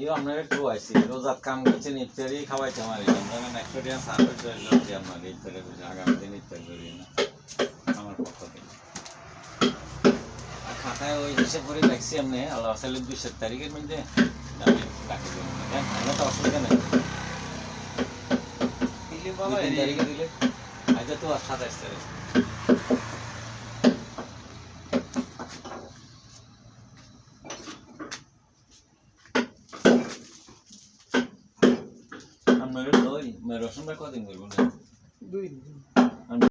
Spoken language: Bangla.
যদিও আপনার একটু আইসি রোজার কাম করছেন ইফতারি খাওয়াইতে আমার ধরেন 100 টাকা সার্ভিস হয়ে আপনার ইফতারি করছে আগামী দিন ইফতারি করি না আমার পক্ষ থেকে আর খাতায় ওই হিসেব করে দেখছি আপনি আল্লাহ সালের 20 তারিখের মধ্যে আমি রাখি দেবো না তাহলে তো অসুবিধা নেই দিলে বাবা এই তারিখে দিলে আজ তো 27 তারিখ আপনার ওই রসুনটা কদিন করবো না 2 দিন